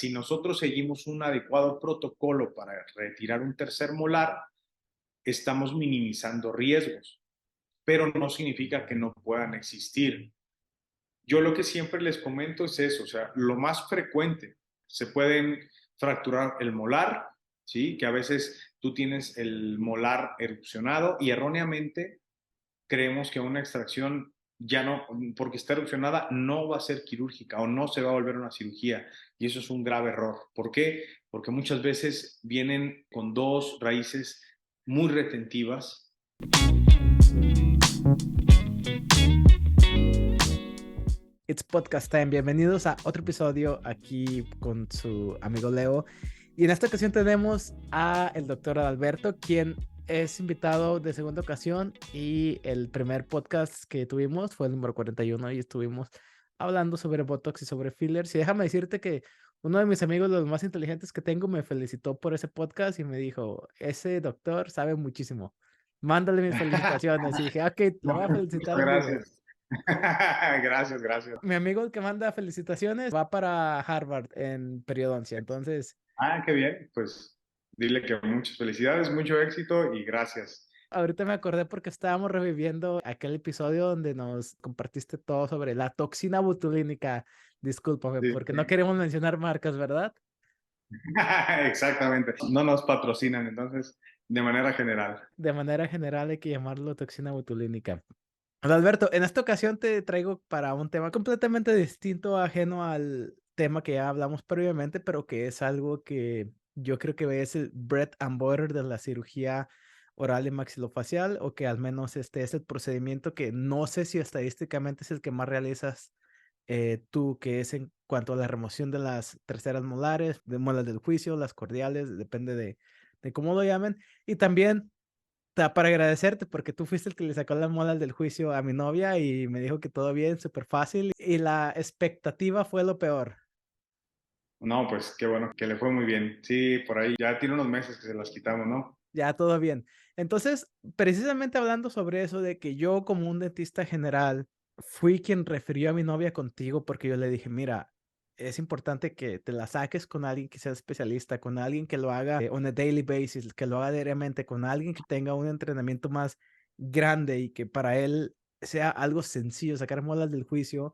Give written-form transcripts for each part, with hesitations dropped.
si nosotros seguimos un adecuado protocolo para retirar un tercer molar, estamos minimizando riesgos, pero no significa que no puedan existir. Yo lo que siempre les comento es eso, o sea, lo más frecuente, se pueden fracturar el molar, ¿sí? Que a veces tú tienes el molar erupcionado y erróneamente creemos que una extracción ya no, porque está erupcionada, no va a ser quirúrgica o no se va a volver una cirugía. Y eso es un grave error. ¿Por qué? Porque muchas veces vienen con dos raíces muy retentivas. It's Podcast Time. Bienvenidos a otro episodio aquí con su amigo Leo. Y en esta ocasión tenemos a el doctor Adalberto, quien es invitado de segunda ocasión, y el primer podcast que tuvimos fue el número 41 y estuvimos hablando sobre Botox y sobre fillers. Y déjame decirte que uno de mis amigos, los más inteligentes que tengo, me felicitó por ese podcast y me dijo, ese doctor sabe muchísimo. Mándale mis felicitaciones. Y dije, ok, le voy a felicitar Muchas en vivo. gracias. Gracias, gracias. Mi amigo el que manda felicitaciones va para Harvard en periodoncia, entonces Qué bien. Pues dile que muchas felicidades, mucho éxito y gracias. ahorita me acordé porque estábamos reviviendo aquel episodio donde nos compartiste todo sobre la toxina botulínica. Discúlpame, Sí, porque no sí. queremos mencionar marcas, ¿verdad? Exactamente. No nos patrocinan, entonces, de manera general. De manera general hay que llamarlo toxina botulínica. Alberto, en esta ocasión te traigo para un tema completamente distinto, ajeno al tema que ya hablamos previamente, pero que es algo que yo creo que es el bread and butter de la cirugía oral y maxilofacial, o que al menos este es el procedimiento que no sé si estadísticamente es el que más realizas tú, que es en cuanto a la remoción de las terceras molares, de muelas del juicio, las cordiales, depende de cómo lo llamen, y también para agradecerte, porque tú fuiste el que le sacó las muelas del juicio a mi novia y me dijo que todo bien, súper fácil, y la expectativa fue lo peor. No, pues qué bueno, que le fue muy bien. Sí, por ahí ya tiene unos meses que se las quitamos, ¿no? Ya todo bien. Entonces, precisamente hablando sobre eso de que yo como un dentista general fui quien refirió a mi novia contigo, porque yo le dije, mira, es importante que te la saques con alguien que sea especialista, con alguien que lo haga on a daily basis, que lo haga diariamente, con alguien que tenga un entrenamiento más grande y que para él sea algo sencillo, sacar muelas del juicio.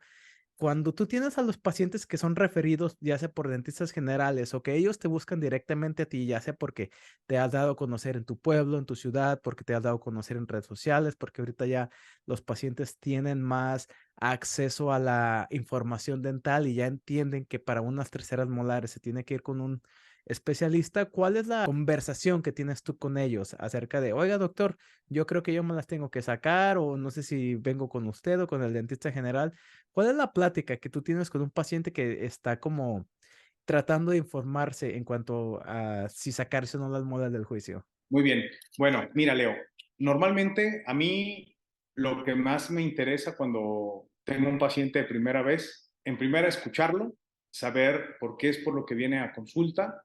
Cuando tú tienes a los pacientes que son referidos, ya sea por dentistas generales o que ellos te buscan directamente a ti, ya sea porque te has dado a conocer en tu pueblo, en tu ciudad, porque te has dado a conocer en redes sociales, porque ahorita ya los pacientes tienen más acceso a la información dental y ya entienden que para unas terceras molares se tiene que ir con un especialista. ¿Cuál es la conversación que tienes tú con ellos acerca de, oiga, doctor, yo creo que yo me las tengo que sacar, o no sé si vengo con usted o con el dentista general? ¿Cuál es la plática que tú tienes con un paciente que está como tratando de informarse en cuanto a si sacarse o no las muelas del juicio? Muy bien. Bueno, mira, Leo, normalmente a mí lo que más me interesa cuando tengo un paciente de primera vez, en primera escucharlo, saber por qué es por lo que viene a consulta.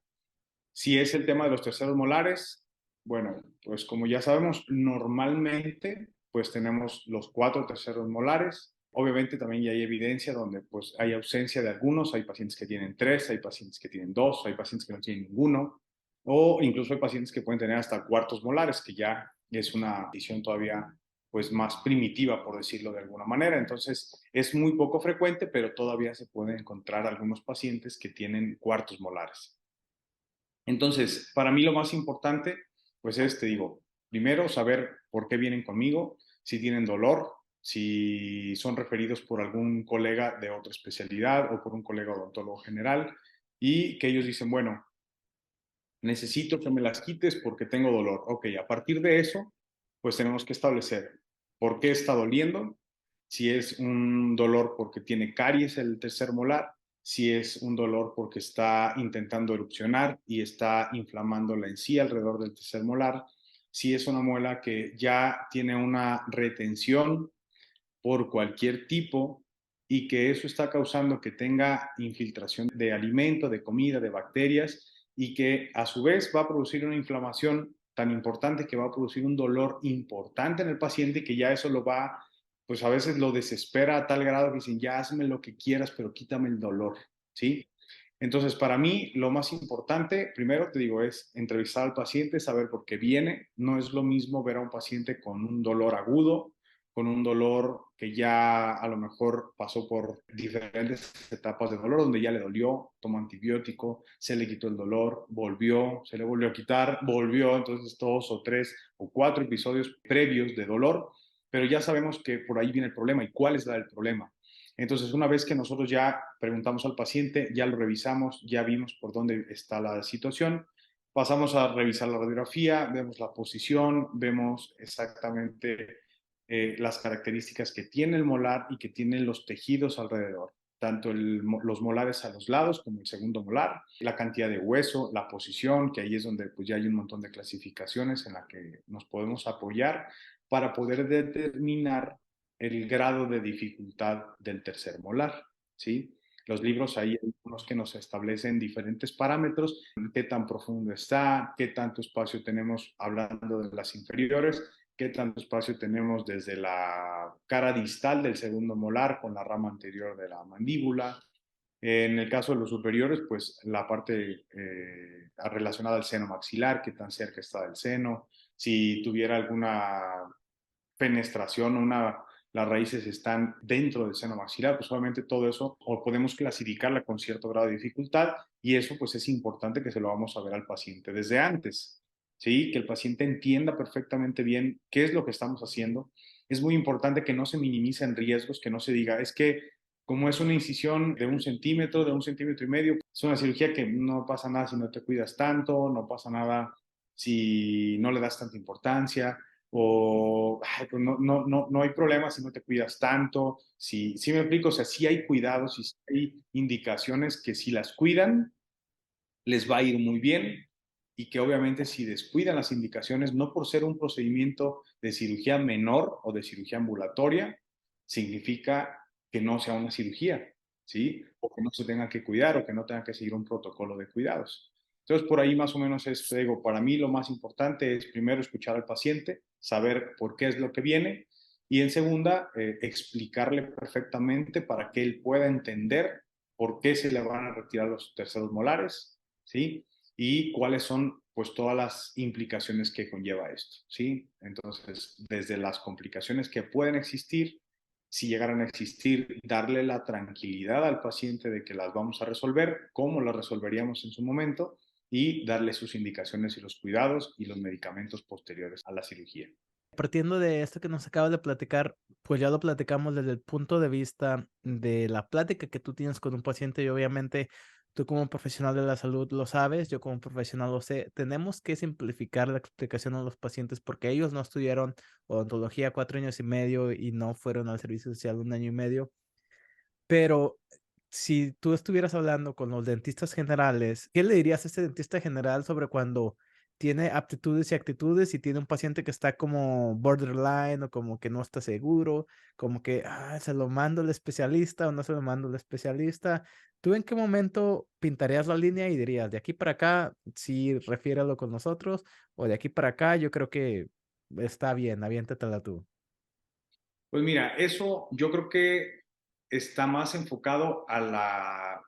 Si es el tema de los terceros molares, bueno, pues como ya sabemos, normalmente pues tenemos los cuatro terceros molares. Obviamente también ya hay evidencia donde pues hay ausencia de algunos, hay pacientes que tienen tres, hay pacientes que tienen dos, hay pacientes que no tienen ninguno, o incluso hay pacientes que pueden tener hasta cuartos molares, que ya es una visión todavía pues más primitiva, por decirlo de alguna manera. Entonces es muy poco frecuente, pero todavía se pueden encontrar algunos pacientes que tienen cuartos molares. Entonces, para mí lo más importante, pues es, te digo, primero saber por qué vienen conmigo, si tienen dolor, si son referidos por algún colega de otra especialidad o por un colega odontólogo general, y que ellos dicen, bueno, necesito que me las quites porque tengo dolor. Ok, a partir de eso, pues tenemos que establecer por qué está doliendo, si es un dolor porque tiene caries el tercer molar, si es un dolor porque está intentando erupcionar y está inflamando la encía alrededor del tercer molar, si es una muela que ya tiene una retención por cualquier tipo y que eso está causando que tenga infiltración de alimento, de comida, de bacterias, y que a su vez va a producir una inflamación tan importante que va a producir un dolor importante en el paciente, que ya eso lo va, pues a veces lo desespera a tal grado que dicen, ya hazme lo que quieras, pero quítame el dolor, ¿sí? Entonces, para mí, lo más importante, primero te digo, es entrevistar al paciente, saber por qué viene. No es lo mismo ver a un paciente con un dolor agudo, con un dolor que ya a lo mejor pasó por diferentes etapas de dolor, donde ya le dolió, tomó antibiótico, se le quitó el dolor, volvió, se le volvió a quitar, volvió, entonces 2 o 3 o 4 episodios previos de dolor, pero ya sabemos que por ahí viene el problema y cuál es el problema. Entonces, una vez que nosotros ya preguntamos al paciente, ya lo revisamos, ya vimos por dónde está la situación, pasamos a revisar la radiografía, vemos la posición, vemos exactamente las características que tiene el molar y que tienen los tejidos alrededor, tanto los molares a los lados como el segundo molar, la cantidad de hueso, la posición, que ahí es donde pues, ya hay un montón de clasificaciones en la que nos podemos apoyar para poder determinar el grado de dificultad del tercer molar, ¿sí? Los libros ahí hay unos que nos establecen diferentes parámetros, qué tan profundo está, qué tanto espacio tenemos hablando de las inferiores, qué tanto espacio tenemos desde la cara distal del segundo molar con la rama anterior de la mandíbula. En el caso de los superiores, pues la parte relacionada al seno maxilar, qué tan cerca está del seno, si tuviera alguna fenestración, las raíces están dentro del seno maxilar, pues obviamente todo eso o podemos clasificarla con cierto grado de dificultad y eso pues es importante que se lo vamos a ver al paciente desde antes, ¿sí? Que el paciente entienda perfectamente bien qué es lo que estamos haciendo. Es muy importante que no se minimicen riesgos, que no se diga, es que como es una incisión de 1 centímetro, de 1,5 centímetros, es una cirugía que no pasa nada si no te cuidas tanto, no pasa nada si no le das tanta importancia o ay, pues no hay problema si no te cuidas tanto, si me explico, o sea, sí hay cuidados y sí hay indicaciones que si las cuidan, les va a ir muy bien y que obviamente si descuidan las indicaciones, no por ser un procedimiento de cirugía menor o de cirugía ambulatoria, significa que no sea una cirugía, ¿sí? O que no se tenga que cuidar o que no tenga que seguir un protocolo de cuidados. Entonces, por ahí más o menos es, digo, para mí lo más importante es primero escuchar al paciente, saber por qué es lo que viene y en segunda, explicarle perfectamente para que él pueda entender por qué se le van a retirar los terceros molares, ¿sí? Y cuáles son pues todas las implicaciones que conlleva esto, ¿sí? Entonces, desde las complicaciones que pueden existir, si llegaran a existir, darle la tranquilidad al paciente de que las vamos a resolver, cómo las resolveríamos en su momento, y darle sus indicaciones y los cuidados y los medicamentos posteriores a la cirugía. Partiendo de esto que nos acabas de platicar, pues ya lo platicamos desde el punto de vista de la plática que tú tienes con un paciente y obviamente tú como profesional de la salud lo sabes, yo como profesional lo sé, tenemos que simplificar la explicación a los pacientes porque ellos no estudiaron odontología 4 años y medio y no fueron al servicio social 1 año y medio. Pero si tú estuvieras hablando con los dentistas generales, ¿qué le dirías a este dentista general sobre cuando tiene aptitudes y actitudes y tiene un paciente que está como borderline o como que no está seguro, como que se lo mando al especialista o no se lo mando al especialista? ¿Tú en qué momento pintarías la línea y dirías, de aquí para acá, sí, refiéralo con nosotros, o de aquí para acá, yo creo que está bien, aviéntatela tú? Pues mira, eso yo creo que está más enfocado a la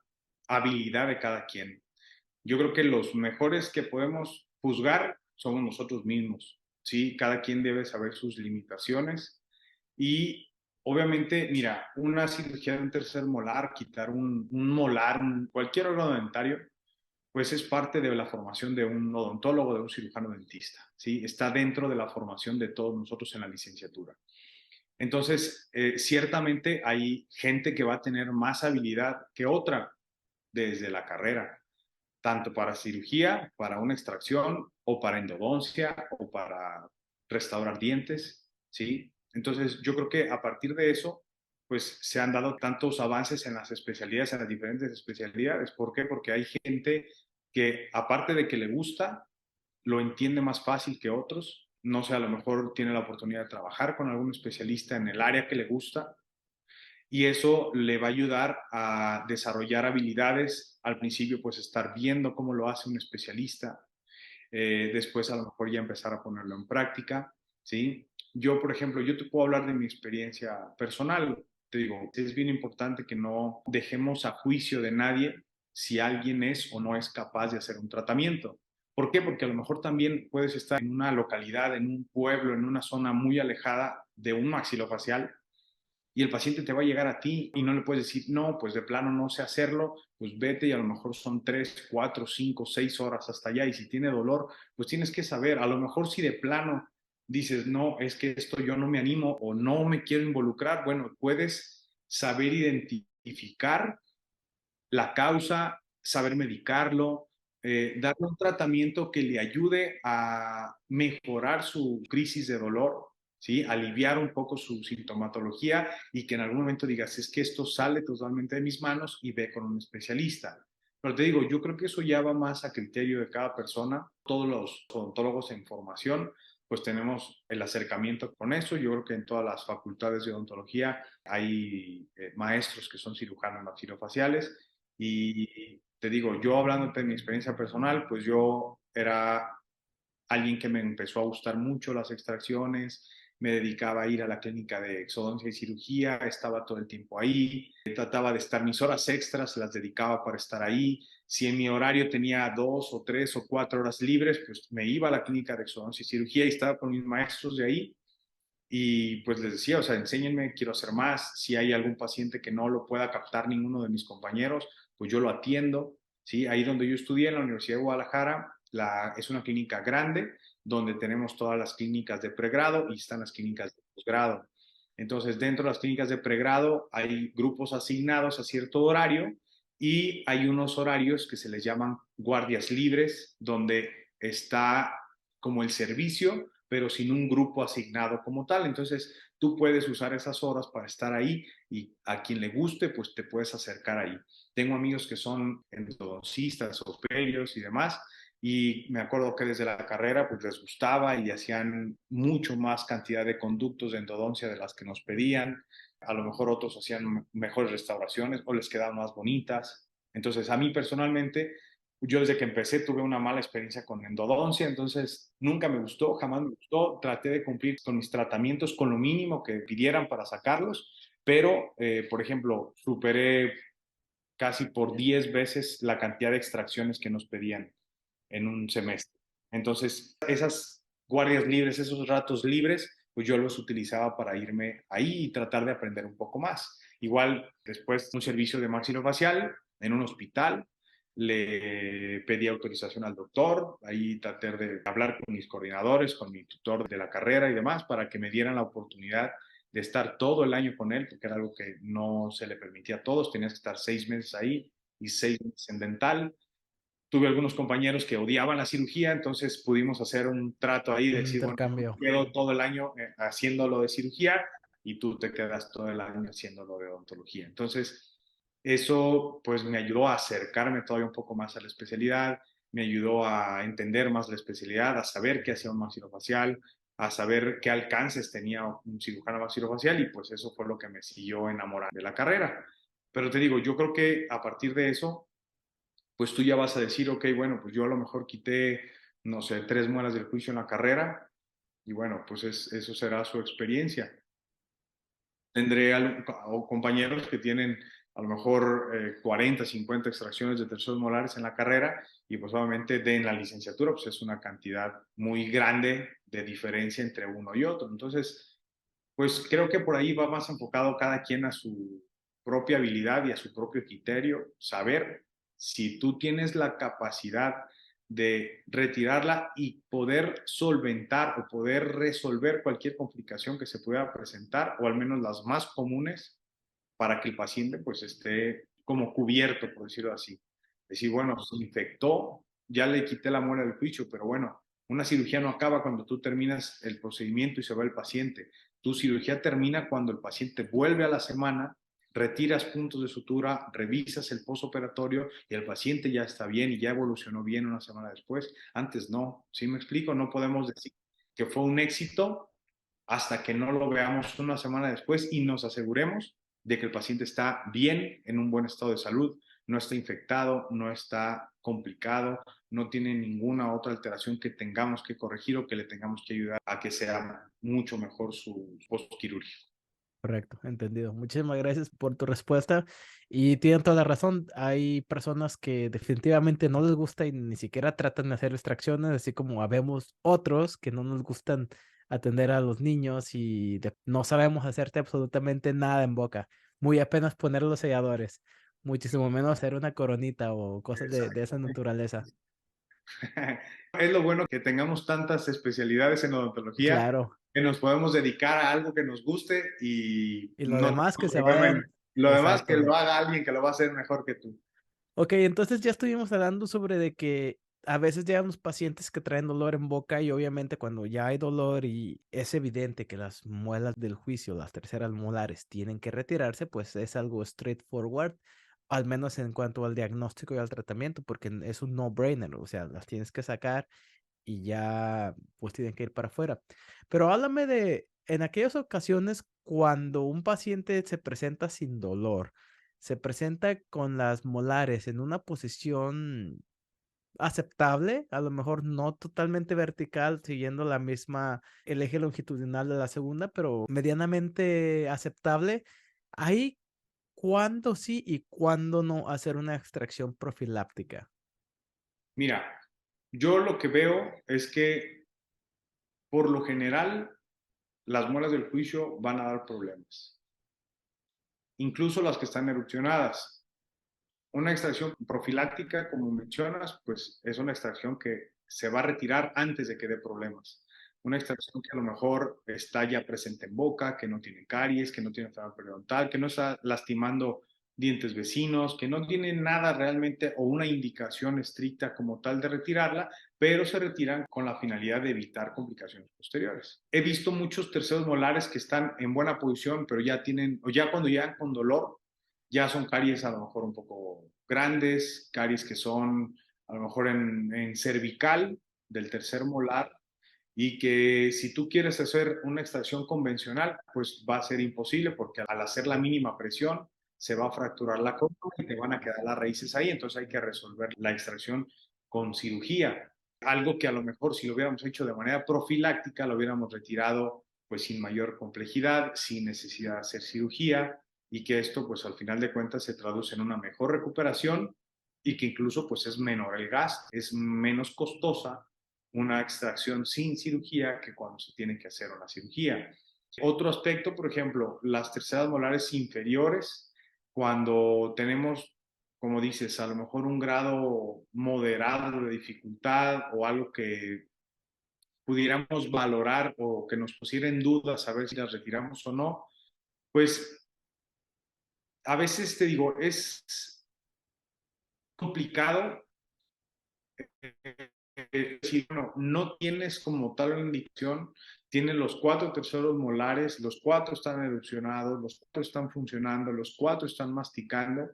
habilidad de cada quien. Yo creo que los mejores que podemos juzgar somos nosotros mismos, ¿sí? Cada quien debe saber sus limitaciones y obviamente, mira, una cirugía de un tercer molar, quitar un molar, cualquier órgano dentario, pues es parte de la formación de un odontólogo, de un cirujano dentista, ¿sí? Está dentro de la formación de todos nosotros en la licenciatura. Entonces, ciertamente hay gente que va a tener más habilidad que otra desde la carrera, tanto para cirugía, para una extracción, o para endodoncia, o para restaurar dientes, ¿sí? Entonces, yo creo que a partir de eso, pues se han dado tantos avances en las especialidades, en las diferentes especialidades. ¿Por qué? Porque hay gente que, aparte de que le gusta, lo entiende más fácil que otros. No sé, a lo mejor tiene la oportunidad de trabajar con algún especialista en el área que le gusta y eso le va a ayudar a desarrollar habilidades. Al principio, pues estar viendo cómo lo hace un especialista, después a lo mejor ya empezar a ponerlo en práctica, ¿sí? Yo, por ejemplo, yo te puedo hablar de mi experiencia personal. Te digo, es bien importante que no dejemos a juicio de nadie, si alguien es o no es capaz de hacer un tratamiento. ¿Por qué? Porque a lo mejor también puedes estar en una localidad, en un pueblo, en una zona muy alejada de un maxilofacial y el paciente te va a llegar a ti y no le puedes decir, no, pues de plano no sé hacerlo, pues vete y a lo mejor son 3, 4, 5, 6 horas hasta allá y si tiene dolor, pues tienes que saber, a lo mejor si de plano dices, no, es que esto yo no me animo o no me quiero involucrar, bueno, puedes saber identificar la causa, saber medicarlo, darle un tratamiento que le ayude a mejorar su crisis de dolor, ¿sí? Aliviar un poco su sintomatología y que en algún momento digas, es que esto sale totalmente de mis manos y ve con un especialista. Pero te digo, yo creo que eso ya va más a criterio de cada persona. Todos los odontólogos en formación, pues tenemos el acercamiento con eso. Yo creo que en todas las facultades de odontología hay maestros que son cirujanos maxilofaciales y te digo, yo hablando de mi experiencia personal, pues yo era alguien que me empezó a gustar mucho las extracciones, me dedicaba a ir a la clínica de exodoncia y cirugía, estaba todo el tiempo ahí, trataba de estar mis horas extras, las dedicaba para estar ahí. Si en mi horario tenía 2 o 3 o 4 horas libres, pues me iba a la clínica de exodoncia y cirugía y estaba con mis maestros de ahí y pues les decía, o sea, enséñenme, quiero hacer más. Si hay algún paciente que no lo pueda captar ninguno de mis compañeros, pues yo lo atiendo. ¿Sí? Ahí donde yo estudié, en la Universidad de Guadalajara, es una clínica grande donde tenemos todas las clínicas de pregrado y están las clínicas de posgrado. Entonces, dentro de las clínicas de pregrado hay grupos asignados a cierto horario y hay unos horarios que se les llaman guardias libres, donde está como el servicio, pero sin un grupo asignado como tal. Entonces, tú puedes usar esas horas para estar ahí y a quien le guste, pues te puedes acercar ahí. Tengo amigos que son endodoncistas, ortopedios y demás, y me acuerdo que desde la carrera pues les gustaba y hacían mucho más cantidad de conductos de endodoncia de las que nos pedían. A lo mejor otros hacían mejores restauraciones o les quedaban más bonitas. Entonces, a mí personalmente yo desde que empecé tuve una mala experiencia con endodoncia, entonces nunca me gustó, jamás me gustó. Traté de cumplir con mis tratamientos con lo mínimo que pidieran para sacarlos, pero, por ejemplo, superé casi por 10 veces la cantidad de extracciones que nos pedían en un semestre. Entonces, esas guardias libres, esos ratos libres, pues yo los utilizaba para irme ahí y tratar de aprender un poco más. Igual después un servicio de maxilofacial en un hospital, le pedí autorización al doctor, ahí traté de hablar con mis coordinadores, con mi tutor de la carrera y demás, para que me dieran la oportunidad de estar todo el año con él, porque era algo que no se le permitía a todos, tenías que estar 6 meses ahí y 6 meses en dental. Tuve algunos compañeros que odiaban la cirugía, entonces pudimos hacer un trato ahí de Un decir, bueno, intercambio. quedo todo el año haciéndolo de cirugía y tú te quedas todo el año haciéndolo de odontología. Entonces, eso pues me ayudó a acercarme todavía un poco más a la especialidad, me ayudó a entender más la especialidad, a saber qué hacía un maxilofacial, a saber qué alcances tenía un cirujano maxilofacial y pues eso fue lo que me siguió enamorando de la carrera. Pero te digo, yo creo que a partir de eso pues tú ya vas a decir, ok, bueno, pues yo a lo mejor quité, no sé, 3 muelas del juicio en la carrera y bueno, pues eso será su experiencia. Tendré o compañeros que tienen a lo mejor 40, 50 extracciones de terceros molares en la carrera y pues obviamente en la licenciatura pues es una cantidad muy grande de diferencia entre uno y otro. Entonces, pues creo que por ahí va más enfocado cada quien a su propia habilidad y a su propio criterio, saber si tú tienes la capacidad de retirarla y poder solventar o poder resolver cualquier complicación que se pueda presentar, o al menos las más comunes, para que el paciente pues esté como cubierto, por decirlo así. Decir, bueno, se infectó, ya le quité la muela del juicio, pero bueno, una cirugía no acaba cuando tú terminas el procedimiento y se va el paciente. Tu cirugía termina cuando el paciente vuelve a la semana, retiras puntos de sutura, revisas el postoperatorio y el paciente ya está bien y ya evolucionó bien una semana después. Antes no, ¿sí me explico? No podemos decir que fue un éxito hasta que no lo veamos una semana después y nos aseguremos de que el paciente está bien, en un buen estado de salud, no está infectado, no está complicado, no tiene ninguna otra alteración que tengamos que corregir o que le tengamos que ayudar a que sea mucho mejor su postquirúrgico. Correcto, entendido. Muchísimas gracias por tu respuesta y tienen toda la razón. Hay personas que definitivamente no les gusta y ni siquiera tratan de hacer extracciones, así como habemos otros que no nos gustan atender a los niños y no sabemos hacerte absolutamente nada en boca, muy apenas poner los selladores, muchísimo menos hacer una coronita o cosas de esa Exactamente. naturaleza. Es lo bueno que tengamos tantas especialidades en odontología, Claro, que nos podemos dedicar a algo que nos guste y y lo no demás que tenemos se problema en vayan, lo demás que exacto. lo haga alguien que lo va a hacer mejor que tú. Ok, entonces ya estuvimos hablando sobre de que a veces llegan los pacientes que traen dolor en boca y obviamente cuando ya hay dolor y es evidente que las muelas del juicio, las terceras molares, tienen que retirarse, pues es algo straightforward, al menos en cuanto al diagnóstico y al tratamiento, porque es un no-brainer, o sea, las tienes que sacar y ya pues tienen que ir para afuera. Pero háblame de, en aquellas ocasiones cuando un paciente se presenta sin dolor, se presenta con las molares en una posición aceptable, a lo mejor no totalmente vertical, siguiendo la misma, el eje longitudinal de la segunda, pero medianamente aceptable. Ahí, ¿cuándo sí y cuándo no hacer una extracción profiláctica? Mira, yo lo que veo es que por lo general las muelas del juicio van a dar problemas, incluso las que están erupcionadas. Una extracción profiláctica, como mencionas, pues es una extracción que se va a retirar antes de que dé problemas. Una extracción que a lo mejor está ya presente en boca, que no tiene caries, que no tiene enfermedad periodontal, que no está lastimando dientes vecinos, que no tiene nada realmente o una indicación estricta como tal de retirarla, pero se retiran con la finalidad de evitar complicaciones posteriores. He visto muchos terceros molares que están en buena posición, pero ya tienen, o ya cuando llegan con dolor, ya son caries a lo mejor un poco grandes, caries que son a lo mejor en cervical del tercer molar y que si tú quieres hacer una extracción convencional, pues va a ser imposible porque al hacer la mínima presión se va a fracturar la córnea y te van a quedar las raíces ahí, entonces hay que resolver la extracción con cirugía. Algo que a lo mejor si lo hubiéramos hecho de manera profiláctica, lo hubiéramos retirado pues sin mayor complejidad, sin necesidad de hacer cirugía y que esto pues al final de cuentas se traduce en una mejor recuperación y que incluso pues es menor el gasto, es menos costosa una extracción sin cirugía que cuando se tiene que hacer una cirugía. Otro aspecto, por ejemplo, las terceras molares inferiores, cuando tenemos, como dices, a lo mejor un grado moderado de dificultad o algo que pudiéramos valorar o que nos pusiera en duda saber si las retiramos o no, pues a veces te digo, es complicado si bueno, no tienes como tal una indicación, tienes los cuatro terceros molares, los cuatro están erupcionados, los cuatro están funcionando, los cuatro están masticando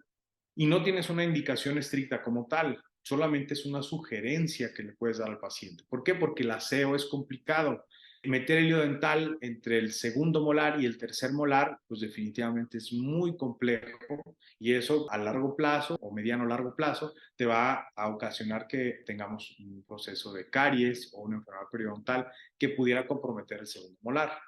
y no tienes una indicación estricta como tal, solamente es una sugerencia que le puedes dar al paciente. ¿Por qué? Porque el aseo es complicado. Meter el hilo dental entre el segundo molar y el tercer molar, pues definitivamente es muy complejo y eso a largo plazo o mediano largo plazo te va a ocasionar que tengamos un proceso de caries o una enfermedad periodontal que pudiera comprometer el segundo molar.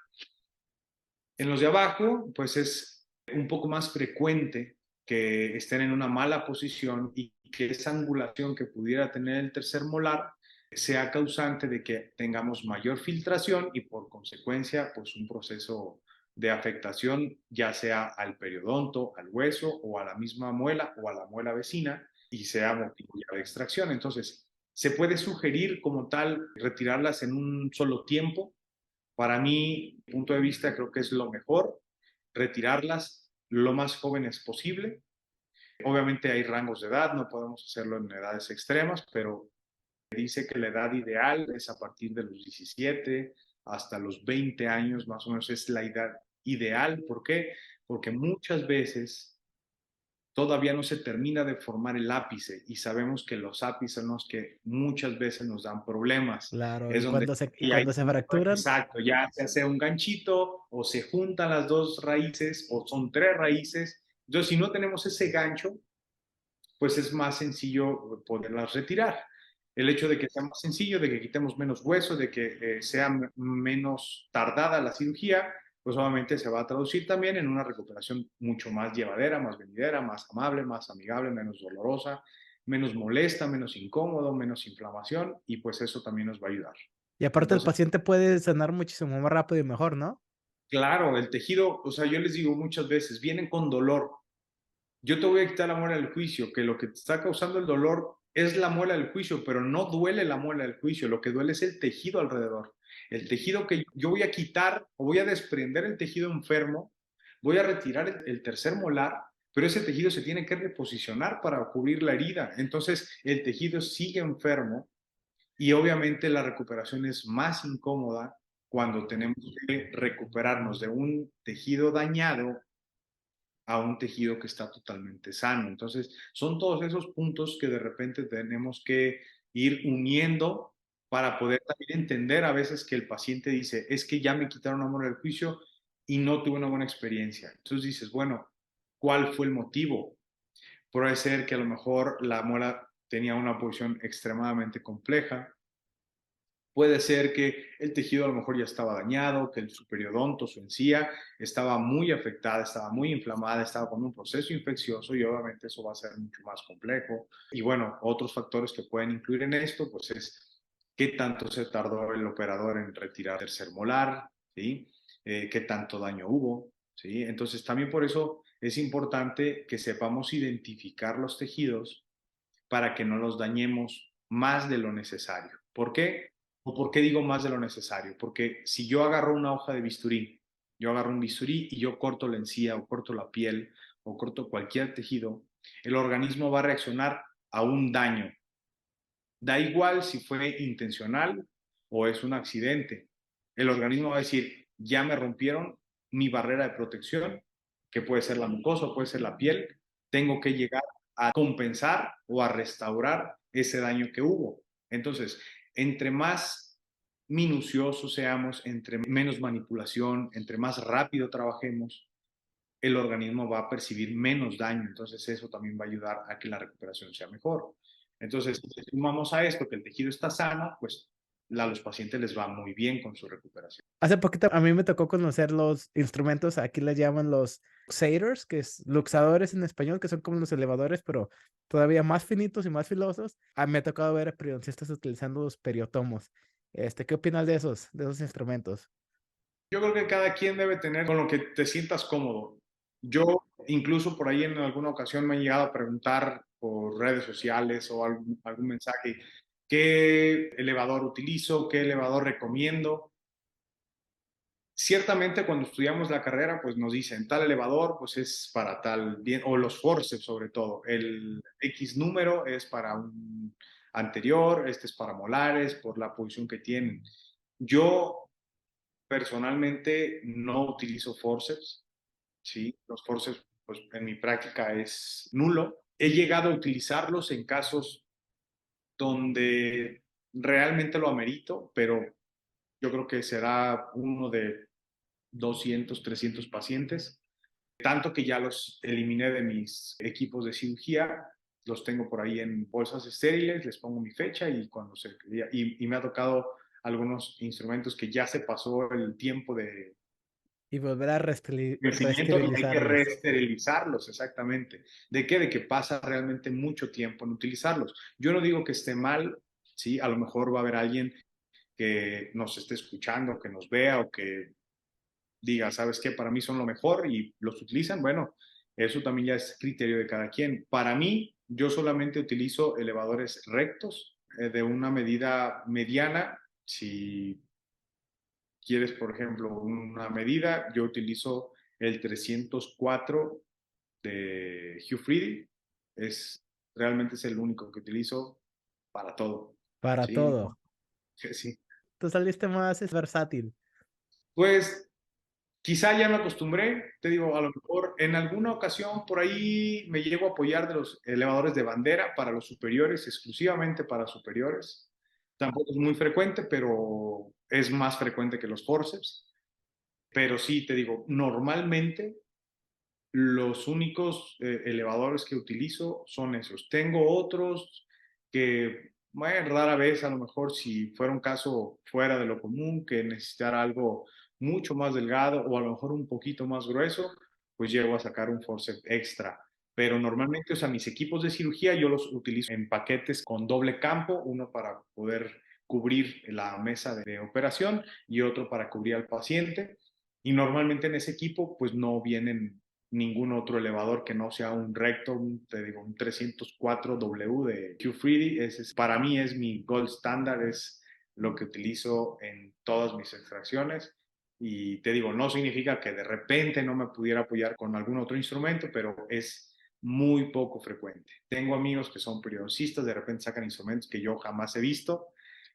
En los de abajo, pues es un poco más frecuente que estén en una mala posición y que esa angulación que pudiera tener el tercer molar sea causante de que tengamos mayor filtración y por consecuencia, pues un proceso de afectación, ya sea al periodonto, al hueso o a la misma muela o a la muela vecina y sea motivo ya de extracción. Entonces, se puede sugerir como tal retirarlas en un solo tiempo. Para mí, punto de vista, creo que es lo mejor, retirarlas lo más jóvenes posible. Obviamente hay rangos de edad, no podemos hacerlo en edades extremas, pero dice que la edad ideal es a partir de los 17 hasta los 20 años, más o menos es la edad ideal. ¿Por qué? Porque muchas veces todavía no se termina de formar el ápice y sabemos que los ápices son los que muchas veces nos dan problemas. Claro, Es y donde y y hay, cuando se fracturan, exacto, ya se hace un ganchito o se juntan las dos raíces o son tres raíces. Entonces, si no tenemos ese gancho, pues es más sencillo poderlas retirar. El hecho de que sea más sencillo, de que quitemos menos hueso, de que sea menos tardada la cirugía, pues obviamente se va a traducir también en una recuperación mucho más llevadera, más venidera, más amable, más amigable, menos dolorosa, menos molesta, menos incómodo, menos inflamación, y pues eso también nos va a ayudar. Y aparte el Entonces, paciente puede sanar muchísimo más rápido y mejor, ¿no? claro, el tejido, o sea, yo les digo muchas veces, vienen con dolor. Yo te voy a quitar la muela del juicio, que lo que te está causando el dolor es la muela del juicio, pero no duele la muela del juicio, lo que duele es el tejido alrededor. El tejido que yo voy a quitar o voy a desprender el tejido enfermo, voy a retirar el tercer molar, pero ese tejido se tiene que reposicionar para cubrir la herida. Entonces el tejido sigue enfermo y obviamente la recuperación es más incómoda cuando tenemos que recuperarnos de un tejido dañado a un tejido que está totalmente sano. Entonces, son todos esos puntos que de repente tenemos que ir uniendo para poder también entender a veces que el paciente dice, es que ya me quitaron amor del juicio y no tuve una buena experiencia. Entonces dices, bueno, ¿cuál fue el motivo? Puede ser que a lo mejor la muela tenía una posición extremadamente compleja, puede ser que el tejido a lo mejor ya estaba dañado, que el superiodonto, su encía, estaba muy afectada, estaba muy inflamada, estaba con un proceso infeccioso y obviamente eso va a ser mucho más complejo. Y bueno, otros factores que pueden incluir en esto, pues es qué tanto se tardó el operador en retirar el tercer molar, ¿sí? Qué tanto daño hubo, ¿sí? Entonces también por eso es importante que sepamos identificar los tejidos para que no los dañemos más de lo necesario. ¿Por qué? ¿O por qué digo más de lo necesario? Porque si yo agarro una hoja de bisturí, yo agarro un bisturí y yo corto la encía o corto la piel o corto cualquier tejido, el organismo va a reaccionar a un daño. Da igual si fue intencional o es un accidente. El organismo va a decir, ya me rompieron mi barrera de protección, que puede ser la mucosa, puede ser la piel, tengo que llegar a compensar o a restaurar ese daño que hubo. Entonces, entre más minuciosos seamos, entre menos manipulación, entre más rápido trabajemos, el organismo va a percibir menos daño. Entonces, eso también va a ayudar a que la recuperación sea mejor. Entonces, si sumamos a esto que el tejido está sano, pues a los pacientes les va muy bien con su recuperación. Hace poquito a mí me tocó conocer los instrumentos, aquí les llaman los luxators, que es luxadores en español, que son como los elevadores, pero todavía más finitos y más filosos. Me ha tocado ver a periodistas utilizando los periotomos. ¿Qué opinas de esos instrumentos? Yo creo que cada quien debe tener con lo que te sientas cómodo. Yo incluso por ahí en alguna ocasión me han llegado a preguntar por redes sociales o algún mensaje, ¿qué elevador utilizo? ¿Qué elevador recomiendo? Ciertamente cuando estudiamos la carrera, pues nos dicen tal elevador, pues es para tal bien, o los forceps sobre todo. El X número es para un anterior, este es para molares, por la posición que tienen. Yo personalmente no utilizo forceps, ¿sí? Los forceps, pues en mi práctica es nulo. He llegado a utilizarlos en casos donde realmente lo amerito, pero yo creo que será uno de 200, 300 pacientes, tanto que ya los eliminé de mis equipos de cirugía, los tengo por ahí en bolsas estériles, les pongo mi fecha y cuando y me ha tocado algunos instrumentos que ya se pasó el tiempo de Y volver a vencimiento y hay que reesterilizarlos. reesterilizarlos, exactamente. ¿De qué? De que pasa realmente mucho tiempo en utilizarlos. Yo no digo que esté mal, ¿sí? A lo mejor va a haber alguien que nos esté escuchando, que nos vea o que diga, ¿sabes qué? Para mí son lo mejor y los utilizan. Bueno, eso también ya es criterio de cada quien. Para mí, yo solamente utilizo elevadores rectos de una medida mediana. Si quieres, por ejemplo, una medida, yo utilizo el 304 de Hugh Freedy. Realmente es el único que utilizo para todo. Para Sí, todo. sí. Tú saliste más versátil. Pues quizá ya me acostumbré, te digo, a lo mejor en alguna ocasión por ahí me llego a apoyar de los elevadores de bandera para los superiores, exclusivamente para superiores. Tampoco es muy frecuente, pero es más frecuente que los forceps. Pero sí, te digo, normalmente los únicos elevadores que utilizo son esos. Tengo otros que, bueno, rara vez, a lo mejor si fuera un caso fuera de lo común, que necesitara algo mucho más delgado o a lo mejor un poquito más grueso, pues llego a sacar un forceps extra. Pero normalmente, o sea, mis equipos de cirugía yo los utilizo en paquetes con doble campo, uno para poder cubrir la mesa de operación y otro para cubrir al paciente. Y normalmente en ese equipo, pues no vienen ningún otro elevador que no sea un recto, te digo, un 304W de Q3D. Para mí es mi gold standard, es lo que utilizo en todas mis extracciones. Y te digo, no significa que de repente no me pudiera apoyar con algún otro instrumento, pero es muy poco frecuente. Tengo amigos que son periodistas, de repente sacan instrumentos que yo jamás he visto.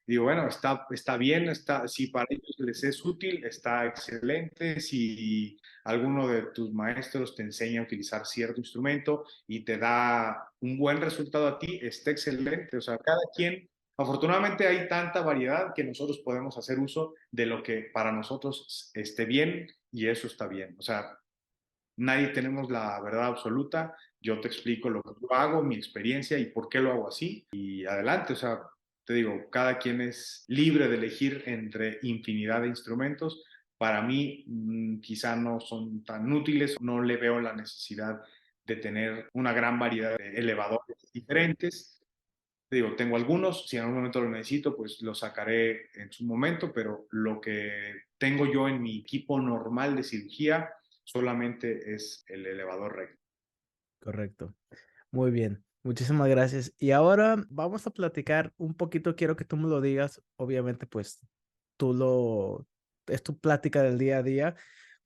Digo, bueno, está bien, si para ellos les es útil, está excelente. Si alguno de tus maestros te enseña a utilizar cierto instrumento y te da un buen resultado a ti, está excelente. O sea, cada quien, afortunadamente hay tanta variedad que nosotros podemos hacer uso de lo que para nosotros esté bien y eso está bien. O sea, nadie tenemos la verdad absoluta. Yo te explico lo que yo hago, mi experiencia y por qué lo hago así. Y adelante, o sea, te digo, cada quien es libre de elegir entre infinidad de instrumentos. Para mí, quizá no son tan útiles, no le veo la necesidad de tener una gran variedad de elevadores diferentes. Te digo, tengo algunos, si en algún momento lo necesito, pues lo sacaré en su momento, pero lo que tengo yo en mi equipo normal de cirugía solamente es el elevador recto. Correcto. Muy bien. Muchísimas gracias. Y ahora vamos a platicar un poquito. Quiero que tú me lo digas. Obviamente, pues tú lo, es tu plática del día a día.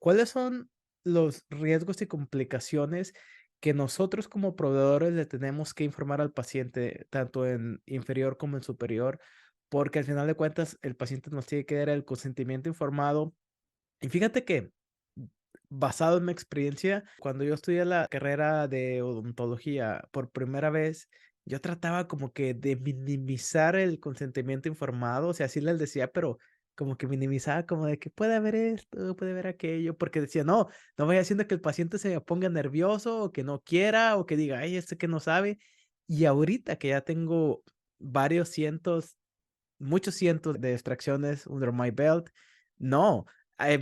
¿Cuáles son los riesgos y complicaciones que nosotros como proveedores le tenemos que informar al paciente, tanto en inferior como en superior? Porque al final de cuentas, el paciente nos tiene que dar el consentimiento informado. Y fíjate que, basado en mi experiencia, cuando yo estudié la carrera de odontología por primera vez, yo trataba como que de minimizar el consentimiento informado, o sea, sí les decía, pero como que minimizaba como de que puede haber esto, puede haber aquello, porque decía, no, no vaya haciendo que el paciente se ponga nervioso o que no quiera o que diga, ay, este que no sabe. Y ahorita que ya tengo varios cientos, muchos cientos de extracciones under my belt. No,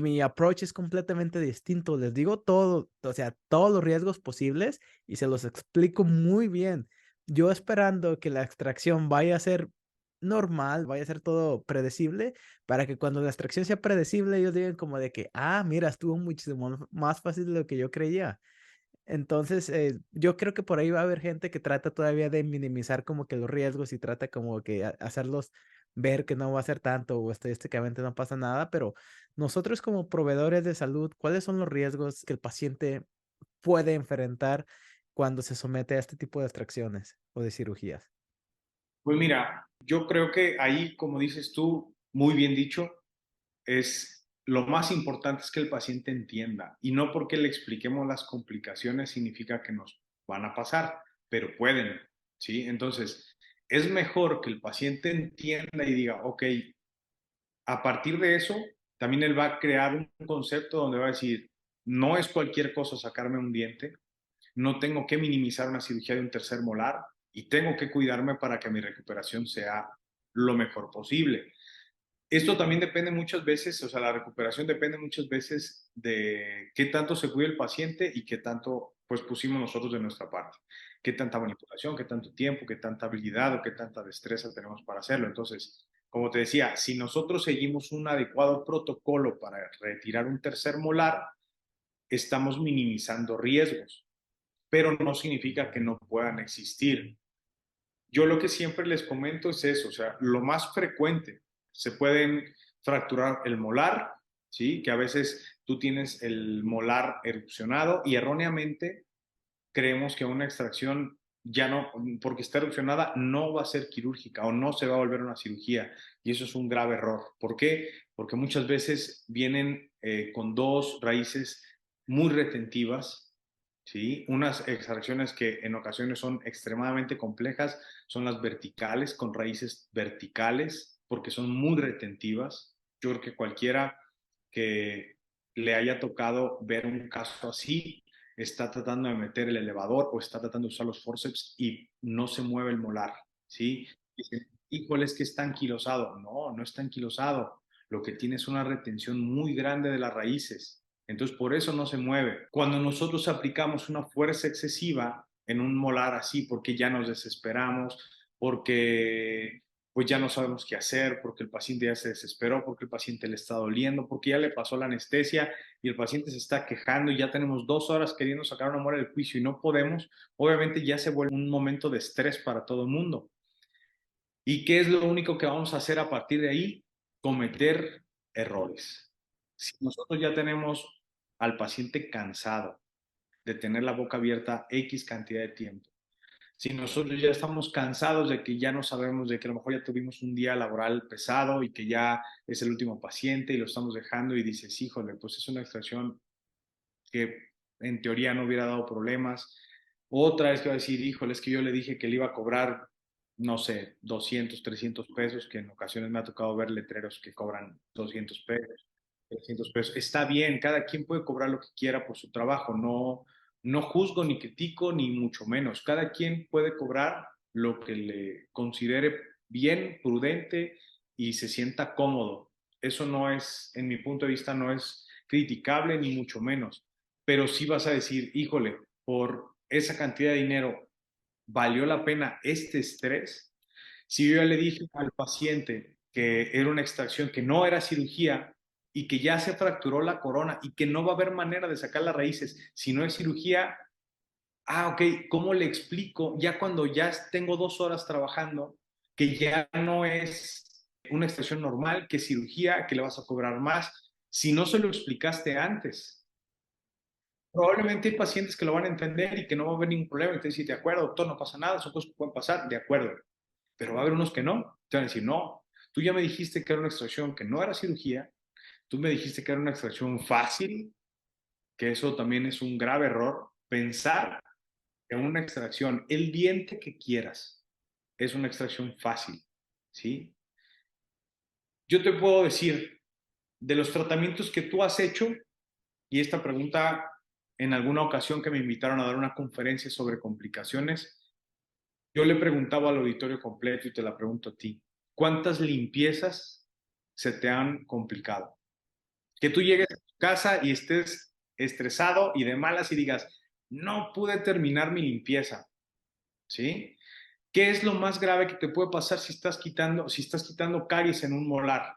mi approach es completamente distinto. Les digo todo, o sea, todos los riesgos posibles y se los explico muy bien. Yo esperando que la extracción vaya a ser normal, vaya a ser todo predecible, para que cuando la extracción sea predecible, ellos digan como de que, ah, mira, estuvo muchísimo más fácil de lo que yo creía. Entonces, yo creo que por ahí va a haber gente que trata todavía de minimizar como que los riesgos y trata como que hacerlos ver que no va a ser tanto o estadísticamente no pasa nada, pero nosotros como proveedores de salud, ¿cuáles son los riesgos que el paciente puede enfrentar cuando se somete a este tipo de extracciones o de cirugías? Pues mira, yo creo que ahí, como dices tú, muy bien dicho, es lo más importante es que el paciente entienda y no porque le expliquemos las complicaciones significa que nos van a pasar, pero pueden, ¿sí? Entonces, es mejor que el paciente entienda y diga, ok, a partir de eso, también él va a crear un concepto donde va a decir, no es cualquier cosa sacarme un diente, no tengo que minimizar una cirugía de un tercer molar y tengo que cuidarme para que mi recuperación sea lo mejor posible. Esto también depende muchas veces, o sea, la recuperación depende muchas veces de qué tanto se cuida el paciente y qué tanto pues pusimos nosotros de nuestra parte. Qué tanta manipulación, qué tanto tiempo, qué tanta habilidad o qué tanta destreza tenemos para hacerlo. Entonces, como te decía, si nosotros seguimos un adecuado protocolo para retirar un tercer molar, estamos minimizando riesgos, pero no significa que no puedan existir. Yo lo que siempre les comento es eso, o sea, lo más frecuente, se pueden fracturar el molar, ¿sí? Que a veces tú tienes el molar erupcionado y erróneamente creemos que una extracción ya no, porque está erupcionada, no va a ser quirúrgica o no se va a volver una cirugía. Y eso es un grave error. ¿Por qué? Porque muchas veces vienen con dos raíces muy retentivas, ¿sí? Unas extracciones que en ocasiones son extremadamente complejas, son las verticales, con raíces verticales, porque son muy retentivas. Yo creo que cualquiera que le haya tocado ver un caso así, está tratando de meter el elevador o está tratando de usar los forceps y no se mueve el molar, ¿sí? Dicen, híjole, es que está anquilosado. No, no está anquilosado. lo que tiene es una retención muy grande de las raíces. Entonces, por eso no se mueve. Cuando nosotros aplicamos una fuerza excesiva en un molar así, porque ya nos desesperamos, porque pues ya no sabemos qué hacer, porque el paciente ya se desesperó, porque el paciente le está doliendo, porque ya le pasó la anestesia y el paciente se está quejando y ya tenemos 2 horas queriendo sacar una muela del juicio y no podemos, obviamente ya se vuelve un momento de estrés para todo el mundo. ¿Y qué es lo único que vamos a hacer a partir de ahí? Cometer errores. Si nosotros ya tenemos al paciente cansado de tener la boca abierta X cantidad de tiempo, si nosotros ya estamos cansados de que ya no sabemos, de que a lo mejor ya tuvimos un día laboral pesado y que ya es el último paciente y lo estamos dejando y dices, híjole, pues es una extracción que en teoría no hubiera dado problemas. Otra vez que va a decir, híjole, es que yo le dije que le iba a cobrar, no sé, 200, 300 pesos, que en ocasiones me ha tocado ver letreros que cobran 200 pesos, 300 pesos. Está bien, cada quien puede cobrar lo que quiera por su trabajo, no, no juzgo ni critico, ni mucho menos. Cada quien puede cobrar lo que le considere bien, prudente y se sienta cómodo. Eso no es, en mi punto de vista, no es criticable ni mucho menos, pero sí vas a decir, híjole, por esa cantidad de dinero, ¿valió la pena este estrés? Si yo ya le dije al paciente que era una extracción, que no era cirugía y que ya se fracturó la corona y que no va a haber manera de sacar las raíces si no es cirugía, ok, ¿cómo le explico ya cuando ya tengo 2 horas trabajando que ya no es una extracción normal, que es cirugía, que le vas a cobrar más, si no se lo explicaste antes? Probablemente hay pacientes que lo van a entender y que no va a haber ningún problema. Entonces, si de acuerdo, doctor, no pasa nada, son cosas que pueden pasar, de acuerdo. Pero va a haber unos que no. Te van a decir, no, tú ya me dijiste que era una extracción que no era cirugía, tú me dijiste que era una extracción fácil, que eso también es un grave error. Pensar que una extracción, el diente que quieras, es una extracción fácil, ¿sí? Yo te puedo decir, de los tratamientos que tú has hecho, y esta pregunta en alguna ocasión que me invitaron a dar una conferencia sobre complicaciones, yo le preguntaba al auditorio completo y te la pregunto a ti, ¿cuántas limpiezas se te han complicado? Que tú llegues a tu casa y estés estresado y de malas y digas, no pude terminar mi limpieza, ¿sí? ¿Qué es lo más grave que te puede pasar si estás quitando caries en un molar?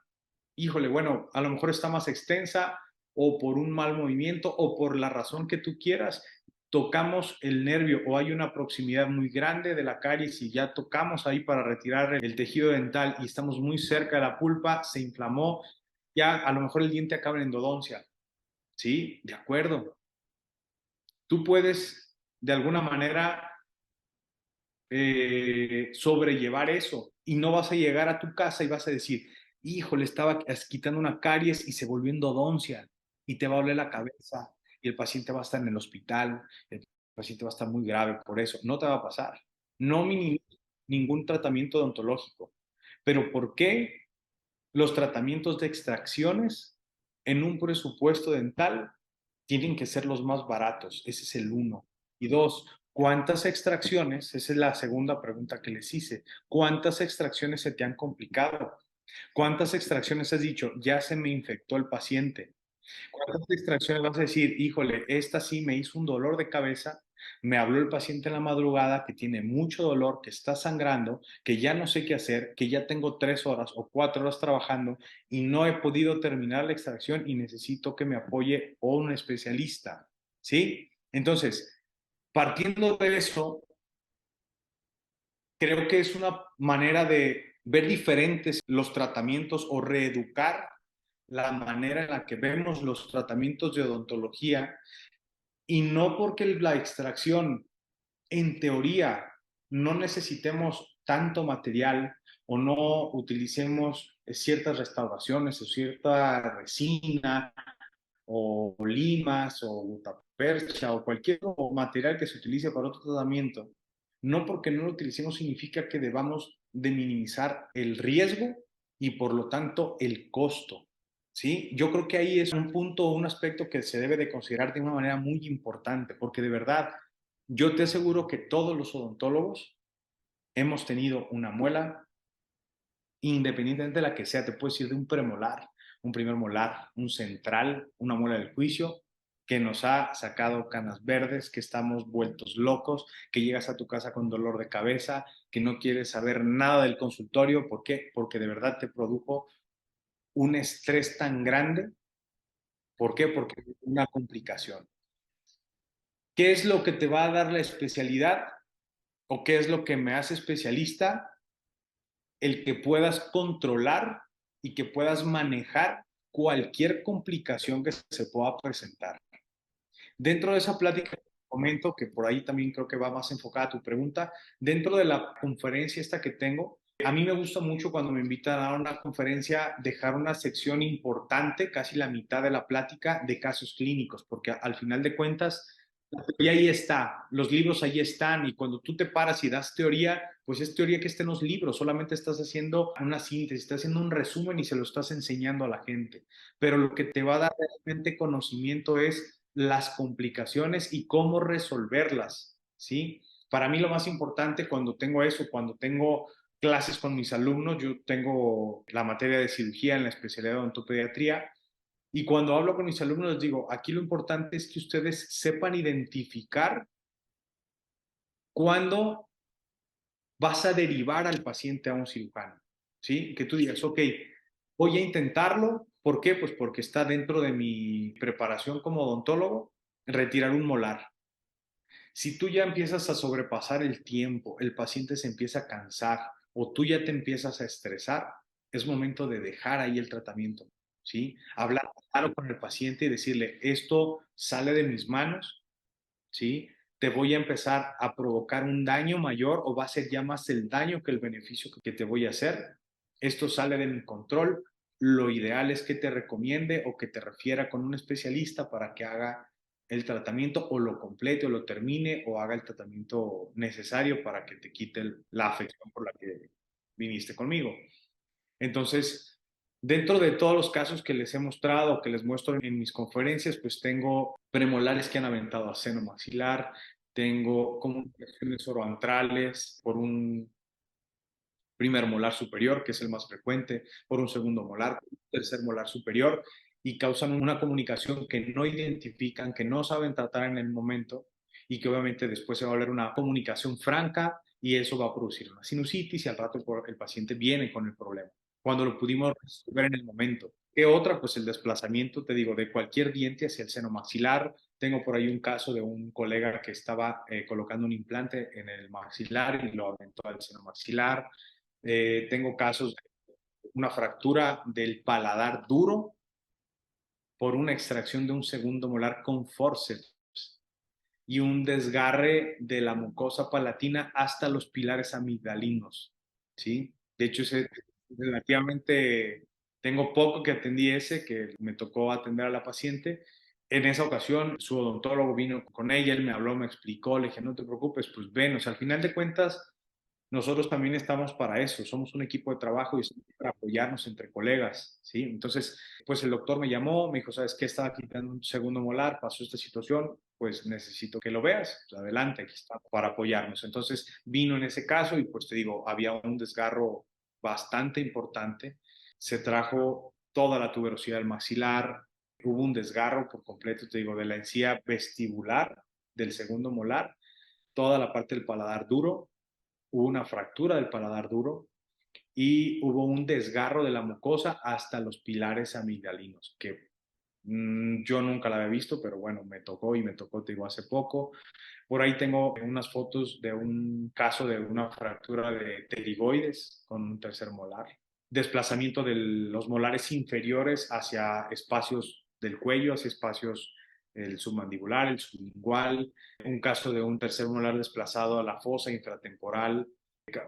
Híjole, bueno, a lo mejor está más extensa o por un mal movimiento o por la razón que tú quieras, tocamos el nervio o hay una proximidad muy grande de la caries y ya tocamos ahí para retirar el tejido dental y estamos muy cerca de la pulpa, se inflamó, ya a lo mejor el diente acaba en endodoncia. Sí, de acuerdo. Tú puedes de alguna manera sobrellevar eso y no vas a llegar a tu casa y vas a decir, híjole, estaba quitando una caries y se volvió endodoncia y te va a doler la cabeza y el paciente va a estar en el hospital, el paciente va a estar muy grave por eso. No te va a pasar. No minimizo ningún tratamiento odontológico. Pero ¿por qué los tratamientos de extracciones en un presupuesto dental tienen que ser los más baratos? Ese es el uno. Y dos, ¿cuántas extracciones? Esa es la segunda pregunta que les hice. ¿Cuántas extracciones se te han complicado? ¿Cuántas extracciones has dicho, ya se me infectó el paciente? ¿Cuántas extracciones vas a decir, híjole, esta sí me hizo un dolor de cabeza? Me habló el paciente en la madrugada que tiene mucho dolor, que está sangrando, que ya no sé qué hacer, que ya tengo 3 horas o 4 horas trabajando y no he podido terminar la extracción y necesito que me apoye o un especialista, ¿sí? Entonces, partiendo de eso, creo que es una manera de ver diferentes los tratamientos o reeducar la manera en la que vemos los tratamientos de odontología y no porque la extracción, en teoría, no necesitemos tanto material o no utilicemos ciertas restauraciones o cierta resina o limas o gutapercha o cualquier material que se utilice para otro tratamiento, no porque no lo utilicemos significa que debamos de minimizar el riesgo y por lo tanto el costo. ¿Sí? Yo creo que ahí es un punto, un aspecto que se debe de considerar de una manera muy importante, porque de verdad, yo te aseguro que todos los odontólogos hemos tenido una muela, independientemente de la que sea, te puedes ir de un premolar, un primer molar, un central, una muela del juicio, que nos ha sacado canas verdes, que estamos vueltos locos, que llegas a tu casa con dolor de cabeza, que no quieres saber nada del consultorio. ¿Por qué? Porque de verdad te produjo un estrés tan grande. ¿Por qué? Porque es una complicación. ¿Qué es lo que te va a dar la especialidad o qué es lo que me hace especialista? El que puedas controlar y que puedas manejar cualquier complicación que se pueda presentar. Dentro de esa plática comento, que por ahí también creo que va más enfocada a tu pregunta, dentro de la conferencia esta que tengo, a mí me gusta mucho cuando me invitan a dar una conferencia dejar una sección importante, casi la mitad de la plática, de casos clínicos, porque al final de cuentas, la teoría ahí está, los libros ahí están, y cuando tú te paras y das teoría, pues es teoría que está en los libros, solamente estás haciendo una síntesis, estás haciendo un resumen y se lo estás enseñando a la gente. Pero lo que te va a dar realmente conocimiento es las complicaciones y cómo resolverlas, ¿sí? Para mí lo más importante cuando tengo eso, cuando tengo clases con mis alumnos, yo tengo la materia de cirugía en la especialidad de odontopediatría, y cuando hablo con mis alumnos les digo, aquí lo importante es que ustedes sepan identificar cuándo vas a derivar al paciente a un cirujano, ¿sí? Que tú digas, ok, voy a intentarlo. ¿Por qué? Pues porque está dentro de mi preparación como odontólogo retirar un molar. Si tú ya empiezas a sobrepasar el tiempo, el paciente se empieza a cansar o tú ya te empiezas a estresar, es momento de dejar ahí el tratamiento, ¿sí? Hablar claro con el paciente y decirle, esto sale de mis manos, ¿sí? Te voy a empezar a provocar un daño mayor o va a ser ya más el daño que el beneficio que te voy a hacer. Esto sale de mi control. Lo ideal es que te recomiende o que te refiera con un especialista para que haga el tratamiento o lo complete o lo termine o haga el tratamiento necesario para que te quite la afección por la que viniste conmigo. Entonces, dentro de todos los casos que les he mostrado, que les muestro en mis conferencias, pues tengo premolares que han aventado a seno maxilar, tengo comunicaciones oroantrales por un primer molar superior, que es el más frecuente, por un segundo molar, por un tercer molar superior, y causan una comunicación que no identifican, que no saben tratar en el momento, y que obviamente después se va a volver una comunicación franca y eso va a producir una sinusitis y al rato el paciente viene con el problema, cuando lo pudimos resolver en el momento. ¿Qué otra? Pues el desplazamiento, te digo, de cualquier diente hacia el seno maxilar. Tengo por ahí un caso de un colega que estaba colocando un implante en el maxilar y lo aventó al seno maxilar. Tengo casos de una fractura del paladar duro por una extracción de un segundo molar con forceps y un desgarre de la mucosa palatina hasta los pilares amigdalinos, ¿sí? De hecho, relativamente tengo poco que atendí ese, que me tocó atender a la paciente. En esa ocasión, su odontólogo vino con ella, él me habló, me explicó, le dije, no te preocupes, pues ven, o sea, al final de cuentas, nosotros también estamos para eso, somos un equipo de trabajo y estamos para apoyarnos entre colegas, ¿sí? Entonces, pues el doctor me llamó, me dijo, ¿sabes qué? Estaba quitando un segundo molar, pasó esta situación, pues necesito que lo veas, pues, adelante, aquí está para apoyarnos. Entonces vino en ese caso y pues te digo, había un desgarro bastante importante, se trajo toda la tuberosidad del maxilar, hubo un desgarro por completo, te digo, de la encía vestibular del segundo molar, toda la parte del paladar duro, hubo una fractura del paladar duro y hubo un desgarro de la mucosa hasta los pilares amigdalinos, que yo nunca la había visto, pero bueno, me tocó y me tocó, te digo, hace poco. Por ahí tengo unas fotos de un caso de una fractura de pterigoides con un tercer molar, desplazamiento de los molares inferiores hacia espacios del cuello, hacia espacios el submandibular, el sublingual, un caso de un tercer molar desplazado a la fosa infratemporal,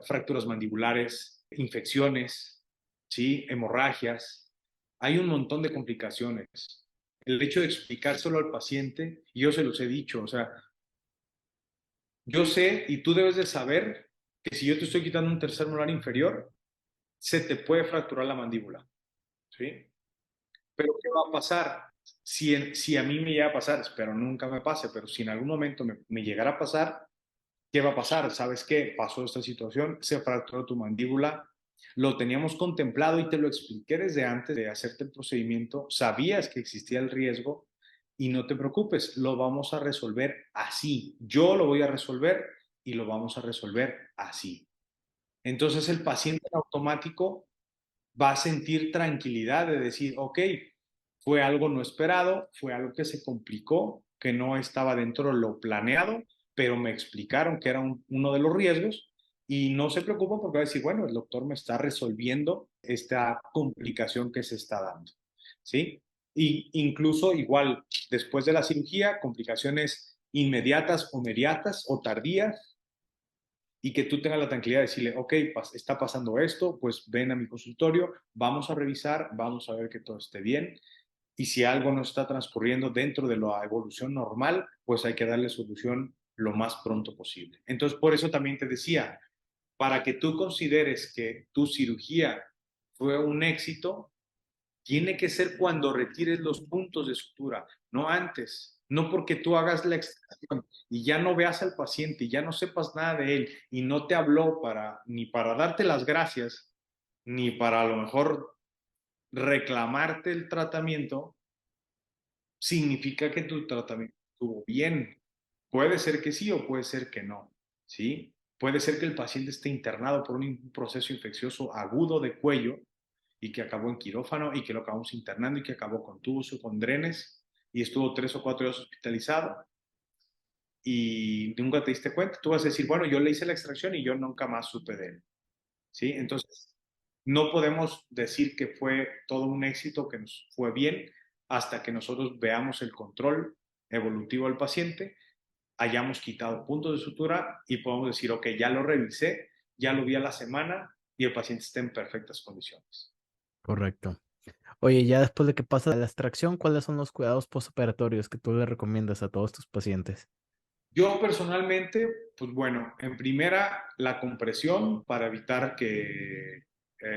fracturas mandibulares, infecciones, ¿sí? Hemorragias. Hay un montón de complicaciones. El hecho de explicárselo al paciente, yo se los he dicho, o sea, yo sé y tú debes de saber que si yo te estoy quitando un tercer molar inferior, se te puede fracturar la mandíbula, ¿sí? Pero ¿qué va a pasar? Si a mí me llega a pasar, espero nunca me pase, pero si en algún momento me llegara a pasar, ¿qué va a pasar? ¿Sabes qué? Pasó esta situación, se fracturó tu mandíbula, Lo teníamos contemplado y te lo expliqué desde antes de hacerte el procedimiento. Sabías que existía el riesgo y no te preocupes, lo vamos a resolver así. Yo lo voy a resolver y lo vamos a resolver así. Entonces el paciente en automático va a sentir tranquilidad de decir, ok, fue algo no esperado, fue algo que se complicó, que no estaba dentro de lo planeado, pero me explicaron que era uno de los riesgos y no se preocupa porque va a decir, bueno, el doctor me está resolviendo esta complicación que se está dando, ¿sí? Y incluso igual, después de la cirugía, complicaciones inmediatas o mediatas o tardías, y que tú tengas la tranquilidad de decirle, ok, está pasando esto, pues ven a mi consultorio, vamos a revisar, vamos a ver que todo esté bien. Y si algo no está transcurriendo dentro de la evolución normal, pues hay que darle solución lo más pronto posible. Entonces, por eso también te decía, para que tú consideres que tu cirugía fue un éxito, tiene que ser cuando retires los puntos de sutura, no antes. No porque tú hagas la extracción y ya no veas al paciente y ya no sepas nada de él y no te habló ni para darte las gracias, ni para a lo mejor reclamarte el tratamiento, significa que tu tratamiento estuvo bien. Puede ser que sí o puede ser que no, ¿sí? Puede ser que el paciente esté internado por un proceso infeccioso agudo de cuello y que acabó en quirófano y que lo acabamos internando y que acabó con tubos o con drenes y estuvo 3 o 4 días hospitalizado y nunca te diste cuenta. Tú vas a decir, bueno, yo le hice la extracción y yo nunca más supe de él, ¿sí? Entonces, no podemos decir que fue todo un éxito, que nos fue bien, hasta que nosotros veamos el control evolutivo del paciente, hayamos quitado puntos de sutura y podamos decir, ok, ya lo revisé, ya lo vi a la semana y el paciente está en perfectas condiciones. Correcto. Oye, ya después de que pasa la extracción, ¿cuáles son los cuidados postoperatorios que tú le recomiendas a todos tus pacientes? Yo personalmente, pues bueno, en primera, la compresión para evitar que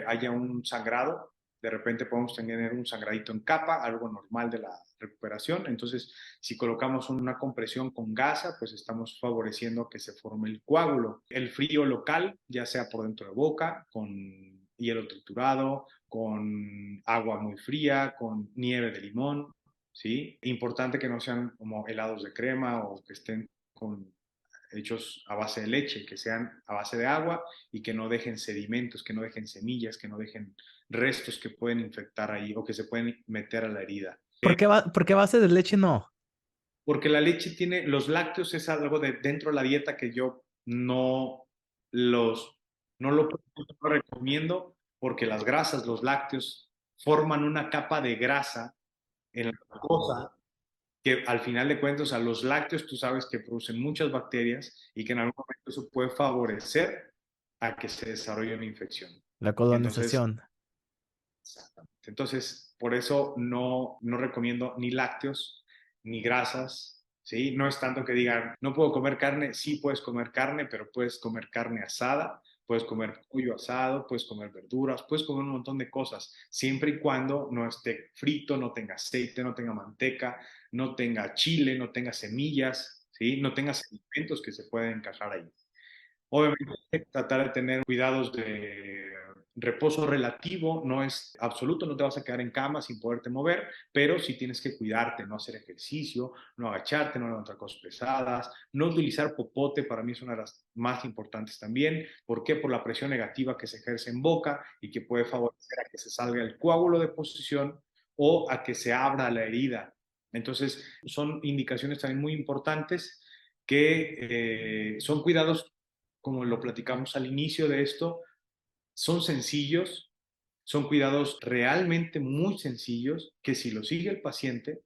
haya un sangrado. De repente podemos tener un sangradito en capa, algo normal de la recuperación. Entonces, si colocamos una compresión con gasa, pues estamos favoreciendo que se forme el coágulo. El frío local, ya sea por dentro de boca, con hielo triturado, con agua muy fría, con nieve de limón, ¿sí? Importante que no sean como helados de crema o que estén con, hechos a base de leche, que sean a base de agua y que no dejen sedimentos, que no dejen semillas, que no dejen restos que pueden infectar ahí o que se pueden meter a la herida. ¿Por qué base de leche no? Porque la leche tiene, los lácteos es algo de dentro de la dieta que yo los, no lo recomiendo porque las grasas, los lácteos, forman una capa de grasa en la mucosa que al final de cuentas, o sea, los lácteos tú sabes que producen muchas bacterias y que en algún momento eso puede favorecer a que se desarrolle una infección. La Entonces, colonización. exactamente. Entonces, por eso no recomiendo ni lácteos ni grasas, ¿sí? No es tanto que digan, no puedo comer carne, sí puedes comer carne, pero puedes comer carne asada, puedes comer pollo asado, puedes comer verduras, puedes comer un montón de cosas, siempre y cuando no esté frito, no tenga aceite, no tenga manteca, no tenga chile, no tenga semillas, ¿sí? No tenga sedimentos que se pueden encajar ahí. Obviamente, tratar de tener cuidados de reposo relativo, no es absoluto, no te vas a quedar en cama sin poderte mover, pero sí tienes que cuidarte, no hacer ejercicio, no agacharte, no levantar cosas pesadas, no utilizar popote, para mí es una de las más importantes también. ¿Por qué? Por la presión negativa que se ejerce en boca y que puede favorecer a que se salga el coágulo de posición o a que se abra la herida. Entonces, son indicaciones también muy importantes que son cuidados como lo platicamos al inicio de esto, son sencillos, son cuidados realmente muy sencillos que si lo sigue el paciente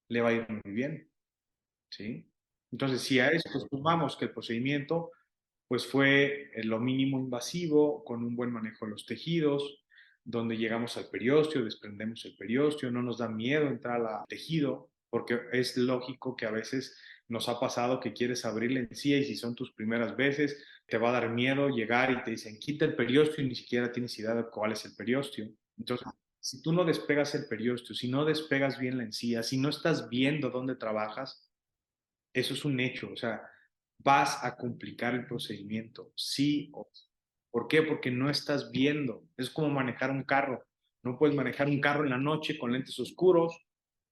le va a ir muy bien, ¿sí? Entonces, si a esto sumamos que el procedimiento pues fue lo mínimo invasivo, con un buen manejo de los tejidos, donde llegamos al periósteo, desprendemos el periósteo, no nos da miedo entrar al tejido, porque es lógico que a veces nos ha pasado que quieres abrir la encía y si son tus primeras veces, te va a dar miedo llegar y te dicen, quita el periósteo y ni siquiera tienes idea de cuál es el periósteo. Entonces, si tú no despegas el periósteo, si no despegas bien la encía, si no estás viendo dónde trabajas, eso es un hecho. O sea, vas a complicar el procedimiento, sí o sí. ¿Por qué? Porque no estás viendo. Es como manejar un carro. No puedes manejar un carro en la noche con lentes oscuros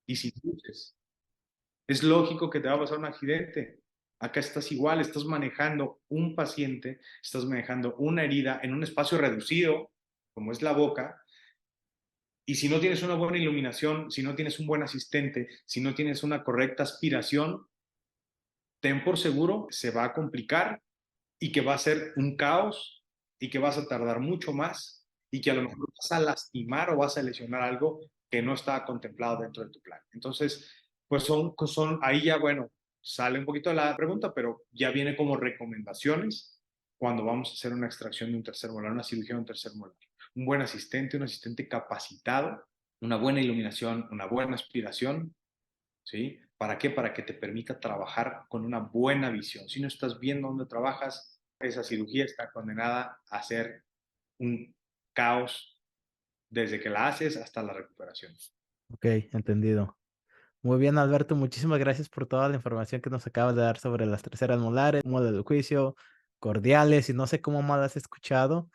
y sin luces. Es lógico que te va a pasar un accidente. Acá estás igual, estás manejando un paciente, estás manejando una herida en un espacio reducido, como es la boca, y si no tienes una buena iluminación, si no tienes un buen asistente, si no tienes una correcta aspiración, ten por seguro, se va a complicar y que va a ser un caos y que vas a tardar mucho más y que a lo mejor vas a lastimar o vas a lesionar algo que no estaba contemplado dentro de tu plan. Entonces, pues son ahí ya, bueno, sale un poquito de la pregunta, pero ya viene como recomendaciones cuando vamos a hacer una extracción de un tercer molar, una cirugía de un tercer molar. Un buen asistente, un asistente capacitado, una buena iluminación, una buena aspiración, ¿sí? ¿Para qué? Para que te permita trabajar con una buena visión. Si no estás viendo dónde trabajas, esa cirugía está condenada a ser un caos desde que la haces hasta la recuperación. Ok, entendido. Muy bien, Alberto, muchísimas gracias por toda la información que nos acabas de dar sobre las terceras molares, modo del juicio, cordiales y no sé cómo más has escuchado,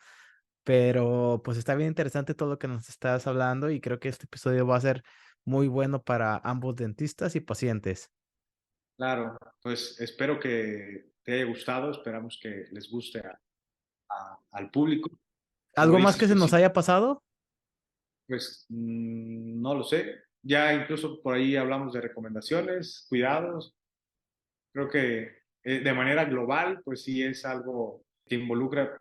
pero pues está bien interesante todo lo que nos estás hablando y creo que este episodio va a ser muy bueno para ambos dentistas y pacientes. Claro, pues espero que te haya gustado, esperamos que les guste al público. Como ¿Algo más dices, que se pues nos sí, haya pasado? pues no lo sé. Ya incluso por ahí hablamos de recomendaciones, cuidados. Creo que de manera global, pues sí es algo que involucra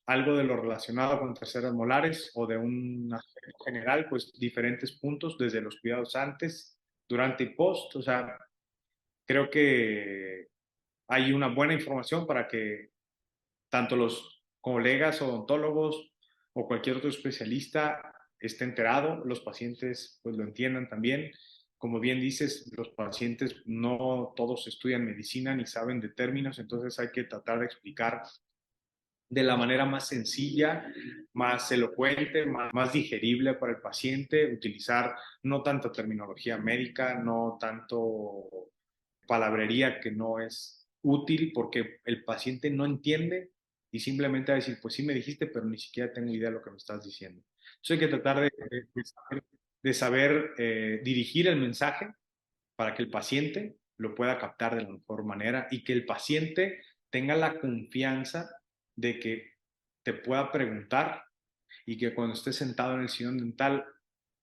algo de lo relacionado con terceras molares o de un aspecto general, pues diferentes puntos, desde los cuidados antes, durante y post. O sea, creo que hay una buena información para que tanto los colegas odontólogos o cualquier otro especialista esté enterado, los pacientes pues lo entiendan también. Como bien dices, los pacientes no todos estudian medicina ni saben de términos, entonces hay que tratar de explicar de la manera más sencilla, más elocuente, más digerible para el paciente, utilizar no tanto terminología médica, no tanto palabrería que no es útil porque el paciente no entiende y simplemente va a decir, pues sí me dijiste, pero ni siquiera tengo idea de lo que me estás diciendo. Entonces hay que tratar de saber dirigir el mensaje para que el paciente lo pueda captar de la mejor manera y que el paciente tenga la confianza de que te pueda preguntar y que cuando esté sentado en el sillón dental,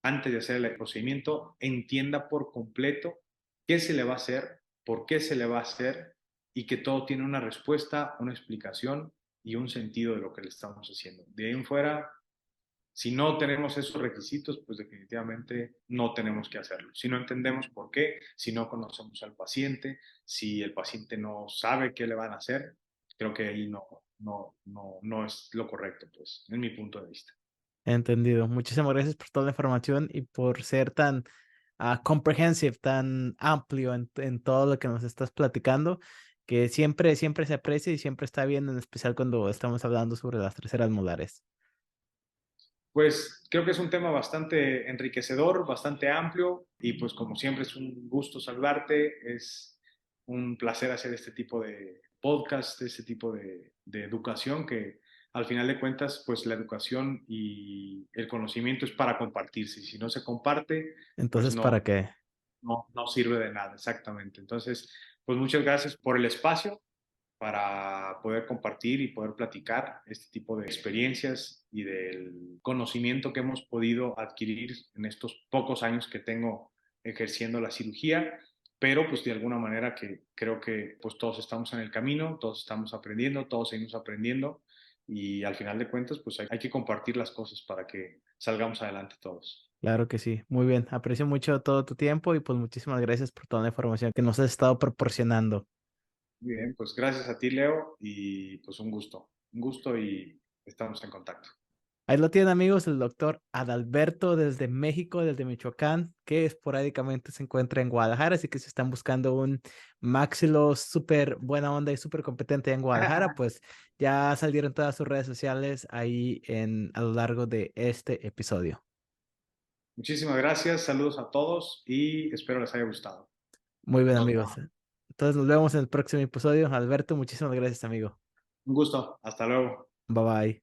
antes de hacer el procedimiento, entienda por completo qué se le va a hacer, por qué se le va a hacer y que todo tiene una respuesta, una explicación y un sentido de lo que le estamos haciendo. De ahí en fuera, si no tenemos esos requisitos, pues definitivamente no tenemos que hacerlo. Si no entendemos por qué, si no conocemos al paciente, si el paciente no sabe qué le van a hacer, creo que ahí no es lo correcto, pues, en mi punto de vista. Entendido. Muchísimas gracias por toda la información y por ser tan comprehensive, tan amplio en todo lo que nos estás platicando, que siempre, siempre se aprecia y siempre está bien, en especial cuando estamos hablando sobre las terceras molares. Pues creo que es un tema bastante enriquecedor, bastante amplio y pues como siempre es un gusto saludarte, es un placer hacer este tipo de podcast, este tipo de educación que al final de cuentas pues la educación y el conocimiento es para compartirse y si no se comparte pues Entonces, ¿para qué? no sirve de nada, exactamente. Entonces pues muchas gracias por el espacio para poder compartir y poder platicar este tipo de experiencias y del conocimiento que hemos podido adquirir en estos pocos años que tengo ejerciendo la cirugía, pero pues de alguna manera que creo que pues todos estamos en el camino, todos estamos aprendiendo, todos seguimos aprendiendo y al final de cuentas pues hay que compartir las cosas para que salgamos adelante todos. Claro que sí. Muy bien. Aprecio mucho todo tu tiempo y pues muchísimas gracias por toda la información que nos has estado proporcionando. Muy bien, pues gracias a ti Leo y pues un gusto y estamos en contacto. Ahí lo tienen amigos, el doctor Adalberto desde México, desde Michoacán, que esporádicamente se encuentra en Guadalajara, así que si están buscando un maxilo súper buena onda y súper competente en Guadalajara, pues ya salieron todas sus redes sociales ahí a lo largo de este episodio. Muchísimas gracias, saludos a todos y espero les haya gustado. Muy bien Nos amigos. vemos. Entonces nos vemos en el próximo episodio. Alberto, muchísimas gracias amigo. Un gusto, hasta luego. Bye bye.